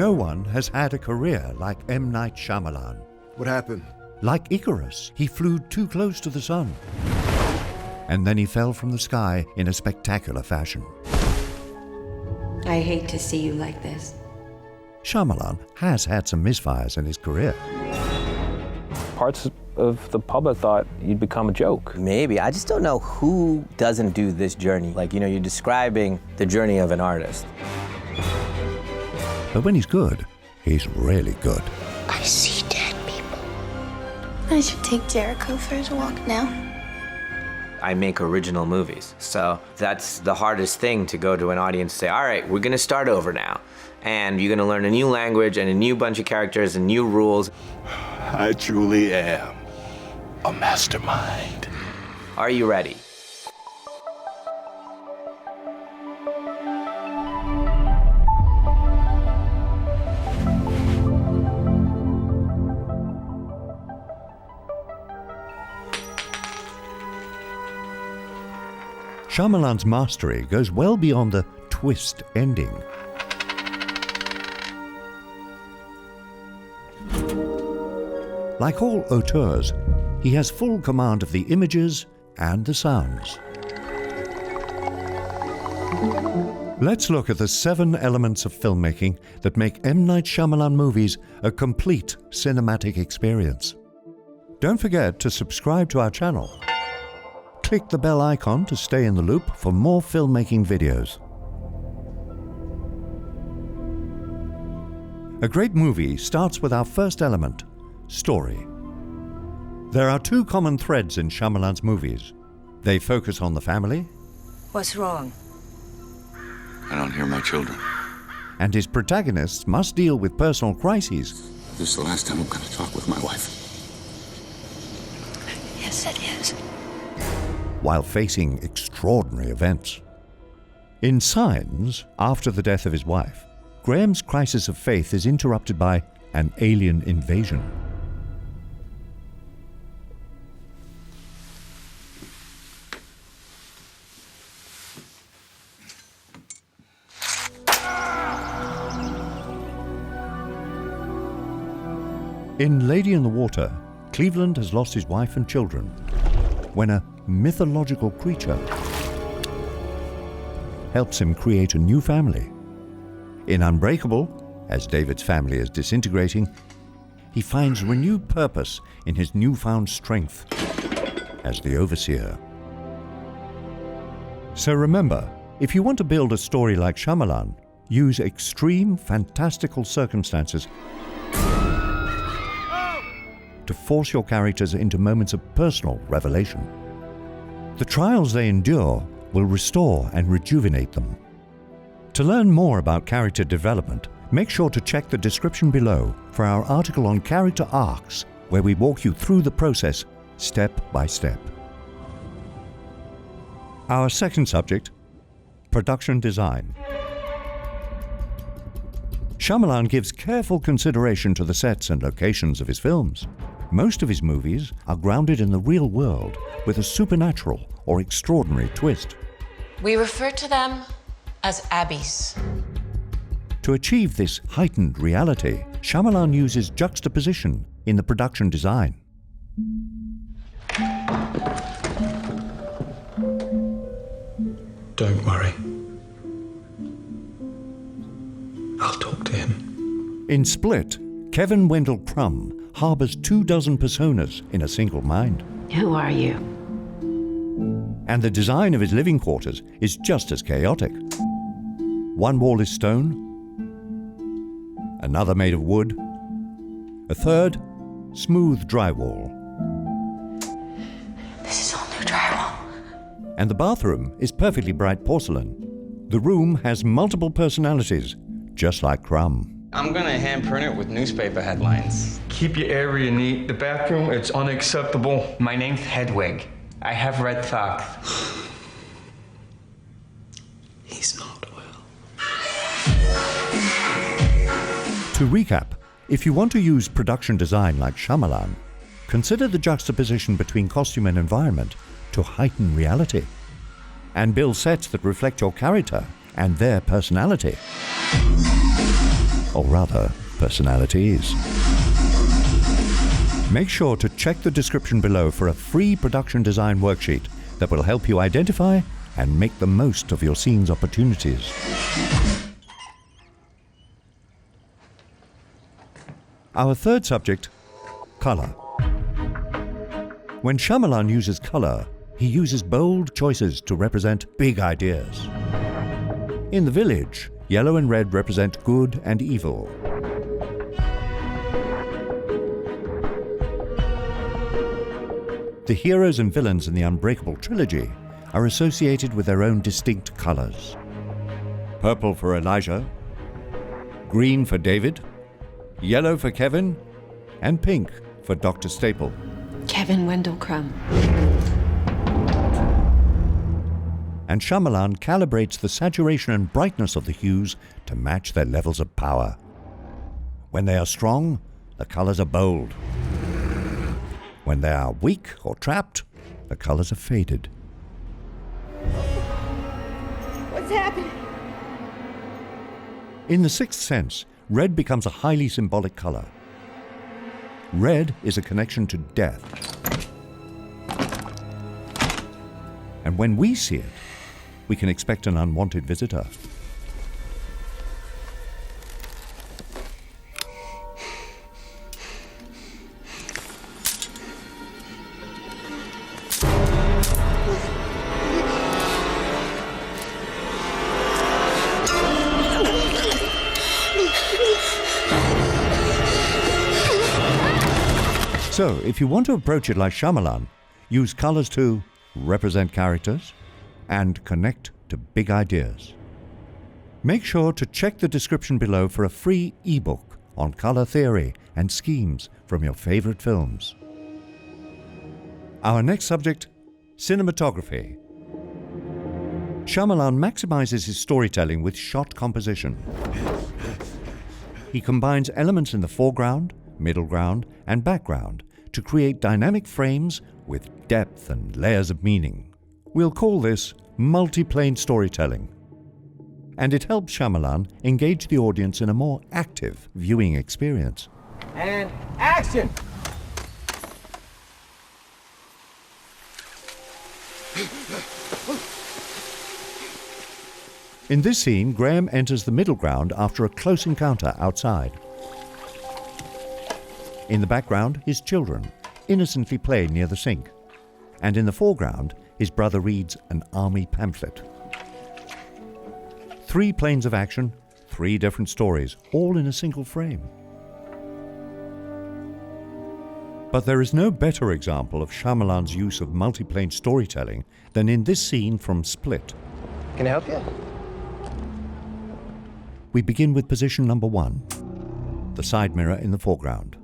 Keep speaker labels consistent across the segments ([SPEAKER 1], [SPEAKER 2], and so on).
[SPEAKER 1] No one has had a career like M. Night Shyamalan.
[SPEAKER 2] What happened?
[SPEAKER 1] Like Icarus, he flew too close to the sun. And then he fell from the sky in a spectacular fashion.
[SPEAKER 3] I hate to see you like this.
[SPEAKER 1] Shyamalan has had some misfires in his career.
[SPEAKER 4] Parts of the public thought you'd become a joke.
[SPEAKER 5] Maybe. I just don't know who doesn't do this journey. Like, you know, you're describing the journey of an artist.
[SPEAKER 1] But when he's good, he's really good.
[SPEAKER 6] I see dead people. I should take Jericho for his walk now.
[SPEAKER 5] I make original movies, so that's the hardest thing, to go to an audience and say, all right, we're gonna start over now. And you're gonna learn a new language and a new bunch of characters and new rules.
[SPEAKER 7] I truly am a mastermind.
[SPEAKER 5] Are you ready?
[SPEAKER 1] Shyamalan's mastery goes well beyond the twist ending. Like all auteurs, he has full command of the images and the sounds. Let's look at the 7 elements of filmmaking that make M. Night Shyamalan movies a complete cinematic experience. Don't forget to subscribe to our channel. Click the bell icon to stay in the loop for more filmmaking videos. A great movie starts with our first element, story. There are 2 common threads in Shyamalan's movies. They focus on the family.
[SPEAKER 8] What's wrong?
[SPEAKER 7] I don't hear my children.
[SPEAKER 1] And his protagonists must deal with personal crises.
[SPEAKER 7] This is the last time I'm going to talk with my wife.
[SPEAKER 6] Yes, it is.
[SPEAKER 1] While facing extraordinary events. In Signs, after the death of his wife, Graham's crisis of faith is interrupted by an alien invasion. In Lady in the Water, Cleveland has lost his wife and children when a mythological creature helps him create a new family. In Unbreakable, as David's family is disintegrating, he finds renewed purpose in his newfound strength as the overseer. So remember, if you want to build a story like Shyamalan, use extreme, fantastical circumstances to force your characters into moments of personal revelation. The trials they endure will restore and rejuvenate them. To learn more about character development, make sure to check the description below for our article on character arcs, where we walk you through the process step by step. Our second subject, production design. Shyamalan gives careful consideration to the sets and locations of his films. Most of his movies are grounded in the real world with a supernatural or extraordinary twist.
[SPEAKER 8] We refer to them as abbeys.
[SPEAKER 1] To achieve this heightened reality, Shyamalan uses juxtaposition in the production design.
[SPEAKER 9] Don't worry. I'll talk to him.
[SPEAKER 1] In Split, Kevin Wendell Crumb harbors 24 personas in a single mind.
[SPEAKER 3] Who are you?
[SPEAKER 1] And the design of his living quarters is just as chaotic. One wall is stone, another made of wood, a third, smooth drywall.
[SPEAKER 6] This is all new drywall.
[SPEAKER 1] And the bathroom is perfectly bright porcelain. The room has multiple personalities, just like Crumb.
[SPEAKER 10] I'm gonna hand print it with newspaper headlines.
[SPEAKER 11] Keep your area neat. The bathroom, it's unacceptable.
[SPEAKER 10] My name's Hedwig. I have red socks.
[SPEAKER 9] He's not well.
[SPEAKER 1] To recap, if you want to use production design like Shyamalan, consider the juxtaposition between costume and environment to heighten reality, and build sets that reflect your character and their personality. or rather, personalities. Make sure to check the description below for a free production design worksheet that will help you identify and make the most of your scene's opportunities. Our third subject, color. When Shyamalan uses color, he uses bold choices to represent big ideas. In The Village, yellow and red represent good and evil. The heroes and villains in the Unbreakable trilogy are associated with their own distinct colors. Purple for Elijah, green for David, yellow for Kevin, and pink for Dr. Staple.
[SPEAKER 3] Kevin Wendell Crumb.
[SPEAKER 1] And Shyamalan calibrates the saturation and brightness of the hues to match their levels of power. When they are strong, the colors are bold. When they are weak or trapped, the colors are faded.
[SPEAKER 6] What's happening?
[SPEAKER 1] In The Sixth Sense, red becomes a highly symbolic color. Red is a connection to death. And when we see it, we can expect an unwanted visitor. So, if you want to approach it like Shyamalan, use colors to represent characters and connect to big ideas. Make sure to check the description below for a free ebook on color theory and schemes from your favorite films. Our next subject, cinematography. Shyamalan maximizes his storytelling with shot composition. He combines elements in the foreground, middle ground, and background to create dynamic frames with depth and layers of meaning. We'll call this multi-plane storytelling. And it helps Shyamalan engage the audience in a more active viewing experience.
[SPEAKER 2] And action!
[SPEAKER 1] In this scene, Graham enters the middle ground after a close encounter outside. In the background, his children innocently play near the sink. And in the foreground, his brother reads an army pamphlet. 3 planes of action, 3 different stories, all in a single frame. But there is no better example of Shyamalan's use of multi-plane storytelling than in this scene from Split.
[SPEAKER 2] Can I help you?
[SPEAKER 1] We begin with position number 1, the side mirror in the foreground,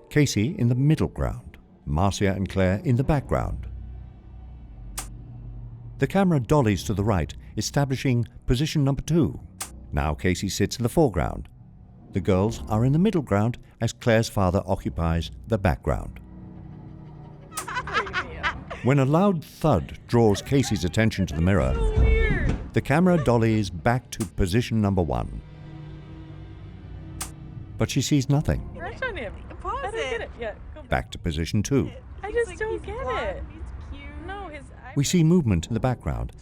[SPEAKER 1] Casey in the middle ground, Marcia and Claire in the background. The camera dollies to the right, establishing position number 2. Now Casey sits in the foreground. The girls are in the middle ground as Claire's father occupies the background. When a loud thud draws Casey's attention to the mirror, the camera dollies back to position number 1. But she sees nothing.
[SPEAKER 12] Rush on him. Pause it. Yeah,
[SPEAKER 1] back to position 2.
[SPEAKER 12] I just don't get it. He's cute. No, his eyes.
[SPEAKER 1] We see movement in the background,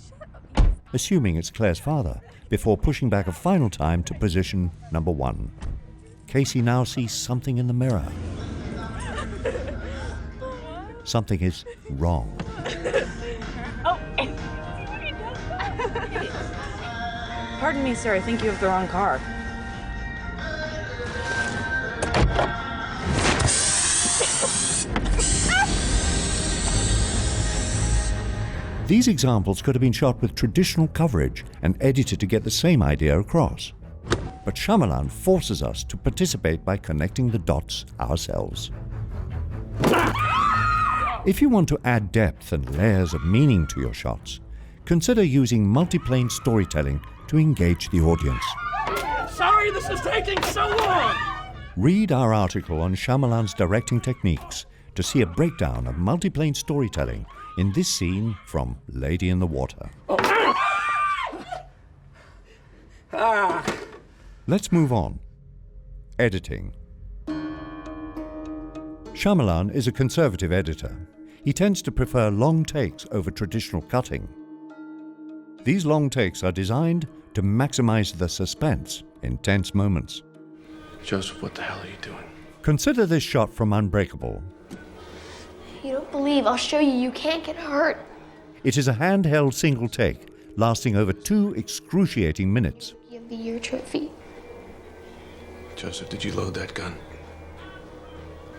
[SPEAKER 1] assuming it's Claire's father, before pushing back a final time to position number 1. Casey now sees something in the mirror. Something is wrong.
[SPEAKER 12] Oh. Pardon me, sir. I think you have the wrong car.
[SPEAKER 1] These examples could have been shot with traditional coverage and edited to get the same idea across. But Shyamalan forces us to participate by connecting the dots ourselves. If you want to add depth and layers of meaning to your shots, consider using multi-plane storytelling to engage the audience.
[SPEAKER 2] Sorry this is taking so long!
[SPEAKER 1] Read our article on Shyamalan's directing techniques to see a breakdown of multi-plane storytelling in this scene from Lady in the Water. Let's move on. editing. Shyamalan is a conservative editor. He tends to prefer long takes over traditional cutting. These long takes are designed to maximize the suspense in tense moments.
[SPEAKER 9] Joseph, what the hell are you doing?
[SPEAKER 1] Consider this shot from Unbreakable.
[SPEAKER 6] You don't believe, I'll show you, you can't get hurt.
[SPEAKER 1] It is a handheld single take, lasting over 2 excruciating minutes.
[SPEAKER 6] Give the year trophy.
[SPEAKER 9] Joseph, did you load that gun?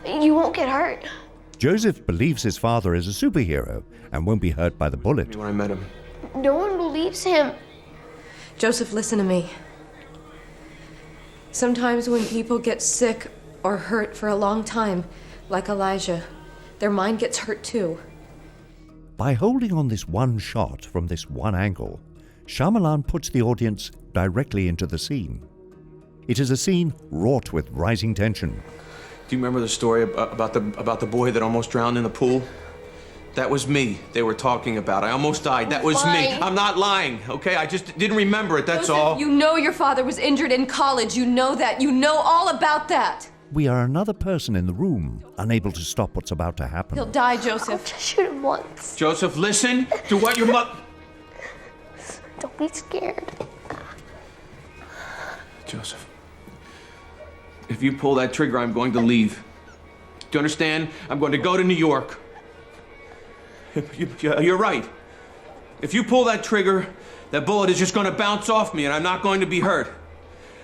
[SPEAKER 6] You won't get hurt.
[SPEAKER 1] Joseph believes his father is a superhero and won't be hurt by the bullet.
[SPEAKER 9] When I met him.
[SPEAKER 6] No one believes him.
[SPEAKER 3] Joseph, listen to me. Sometimes when people get sick or hurt for a long time, like Elijah, their mind gets hurt too.
[SPEAKER 1] By holding on this one shot from this one angle, Shyamalan puts the audience directly into the scene. It is a scene wrought with rising tension.
[SPEAKER 11] Do you remember the story about the boy that almost drowned in the pool? That was me they were talking about. I almost died. That was me. I'm not lying, okay? I just didn't remember it, that's
[SPEAKER 3] Joseph,
[SPEAKER 11] all.
[SPEAKER 3] you know your father was injured in college. You know that. You know all about that.
[SPEAKER 1] We are another person in the room, unable to stop what's about to happen.
[SPEAKER 3] He'll die, Joseph.
[SPEAKER 6] Just shoot him once.
[SPEAKER 11] Joseph, listen to what your mother...
[SPEAKER 6] Don't be scared.
[SPEAKER 11] Joseph, if you pull that trigger, I'm going to leave. Do you understand? I'm going to go to New York. You're right. If you pull that trigger, that bullet is just going to bounce off me and I'm not going to be hurt.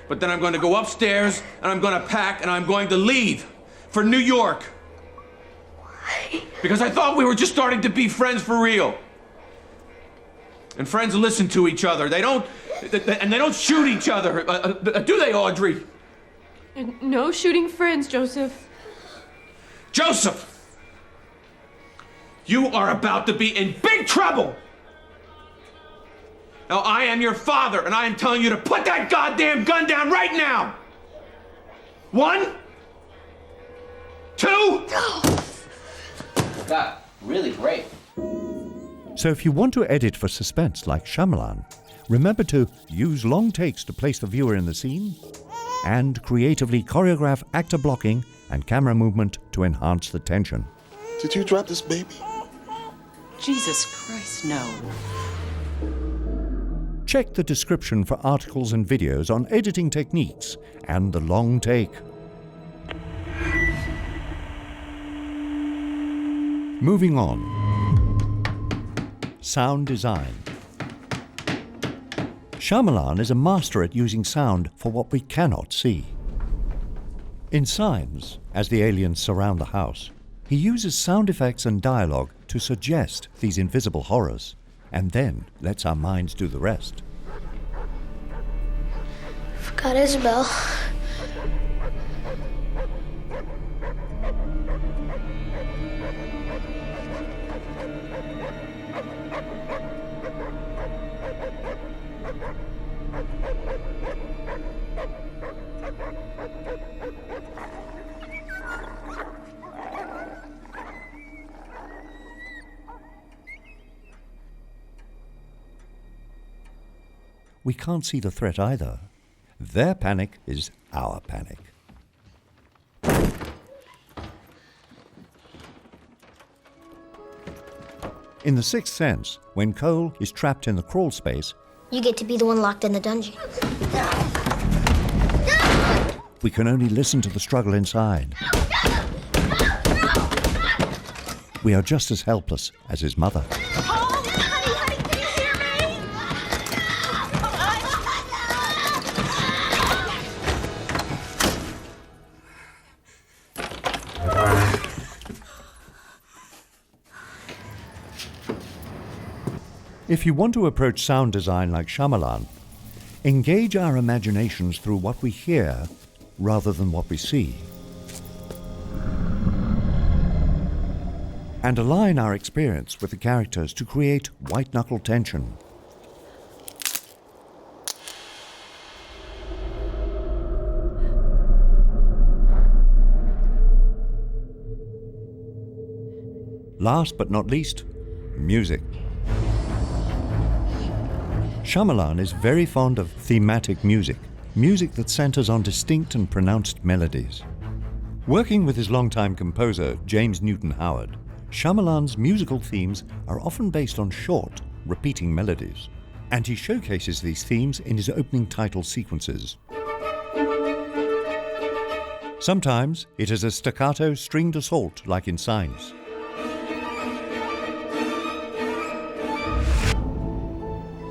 [SPEAKER 11] But then I'm going to go upstairs and I'm going to pack and I'm going to leave for New York.
[SPEAKER 6] Why?
[SPEAKER 11] Because I thought we were just starting to be friends for real. And friends listen to each other. They don't shoot each other. Do they, Audrey?
[SPEAKER 3] No shooting friends, Joseph.
[SPEAKER 11] Joseph! You are about to be in big trouble! Now, I am your father, and I am telling you to put that goddamn gun down right now! 1, 2...
[SPEAKER 5] Got really great.
[SPEAKER 1] So if you want to edit for suspense like Shyamalan, remember to use long takes to place the viewer in the scene and creatively choreograph actor blocking and camera movement to enhance the tension.
[SPEAKER 7] Did you drop this baby?
[SPEAKER 8] Jesus Christ, no.
[SPEAKER 1] Check the description for articles and videos on editing techniques and the long take. Moving on. Sound design. Shyamalan is a master at using sound for what we cannot see. In Signs, as the aliens surround the house, he uses sound effects and dialogue to suggest these invisible horrors, and then lets our minds do the rest.
[SPEAKER 6] Forgot Isabel.
[SPEAKER 1] We can't see the threat either. Their panic is our panic. In The Sixth Sense, when Cole is trapped in the crawl space,
[SPEAKER 6] You get to be the one locked in the dungeon.
[SPEAKER 1] we can only listen to the struggle inside. We are just as helpless as his mother. If you want to approach sound design like Shyamalan, engage our imaginations through what we hear rather than what we see. And align our experience with the characters to create white-knuckle tension. Last but not least, music. Shyamalan is very fond of thematic music, music that centers on distinct and pronounced melodies. Working with his longtime composer, James Newton Howard, Shyamalan's musical themes are often based on short, repeating melodies, and he showcases these themes in his opening title sequences. Sometimes it is a staccato stringed assault like in Signs.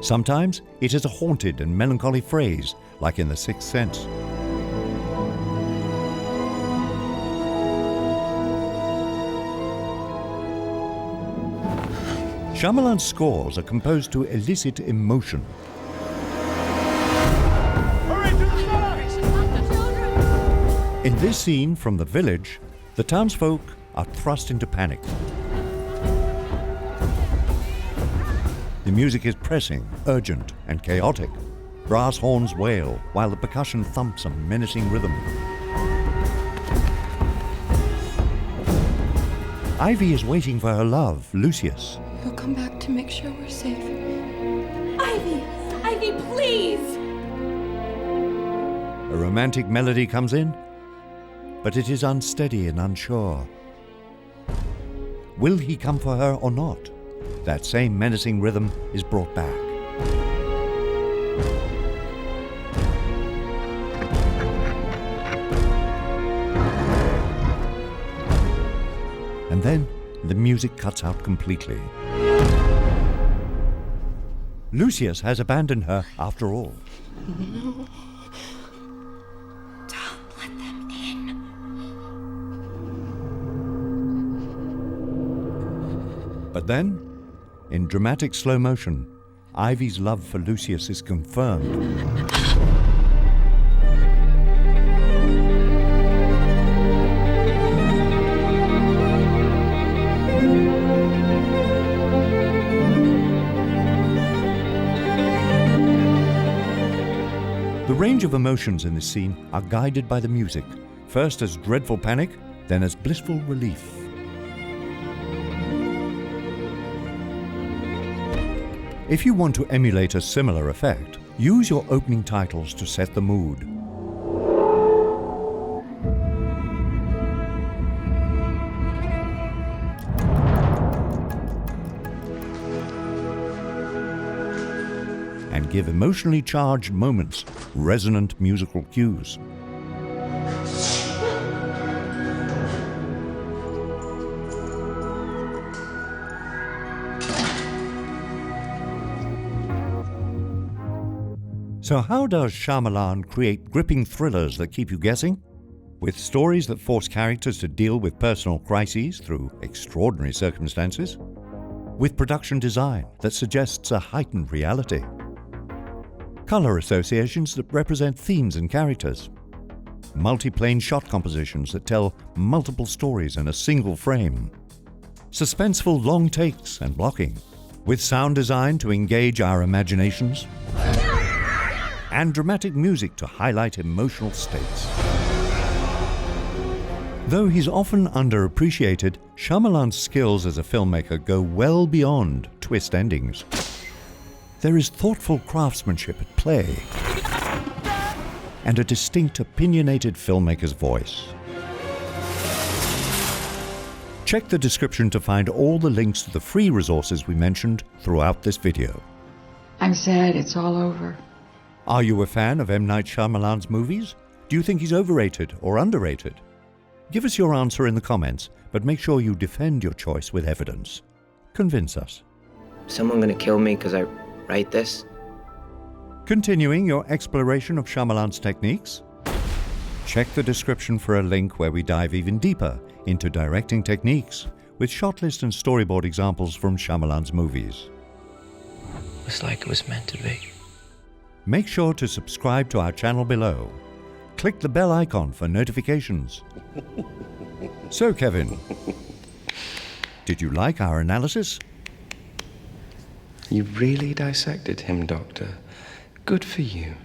[SPEAKER 1] Sometimes it is a haunted and melancholy phrase like in The Sixth Sense. Shyamalan's scores are composed to elicit emotion. In this scene from The Village, the townsfolk are thrust into panic. The music is pressing, urgent, and chaotic. Brass horns wail while the percussion thumps a menacing rhythm. Ivy is waiting for her love, Lucius.
[SPEAKER 6] He'll come back to make sure we're safe.
[SPEAKER 3] Ivy! Ivy, please!
[SPEAKER 1] A romantic melody comes in, but it is unsteady and unsure. Will he come for her or not? That same menacing rhythm is brought back. And then the music cuts out completely. Lucius has abandoned her after all.
[SPEAKER 6] No. Don't let them in.
[SPEAKER 1] But then, in dramatic slow motion, Ivy's love for Lucius is confirmed. The range of emotions in this scene are guided by the music, first as dreadful panic, then as blissful relief. If you want to emulate a similar effect, use your opening titles to set the mood. And give emotionally charged moments resonant musical cues. So how does Shyamalan create gripping thrillers that keep you guessing? With stories that force characters to deal with personal crises through extraordinary circumstances? With production design that suggests a heightened reality? Color associations that represent themes and characters? Multi-plane shot compositions that tell multiple stories in a single frame? Suspenseful long takes and blocking? With sound design to engage our imaginations? And dramatic music to highlight emotional states. Though he's often underappreciated, Shyamalan's skills as a filmmaker go well beyond twist endings. There is thoughtful craftsmanship at play, and a distinct opinionated filmmaker's voice. Check the description to find all the links to the free resources we mentioned throughout this video.
[SPEAKER 13] I'm sad it's all over.
[SPEAKER 1] Are you a fan of M. Night Shyamalan's movies? Do you think he's overrated or underrated? Give us your answer in the comments, but make sure you defend your choice with evidence. Convince us.
[SPEAKER 5] Someone gonna kill me because I write this?
[SPEAKER 1] Continuing your exploration of Shyamalan's techniques? Check the description for a link where we dive even deeper into directing techniques with shot list and storyboard examples from Shyamalan's movies.
[SPEAKER 5] It's like it was meant to be.
[SPEAKER 1] Make sure to subscribe to our channel below. Click the bell icon for notifications. So, Kevin, did you like our analysis?
[SPEAKER 9] You really dissected him, Doctor. Good for you.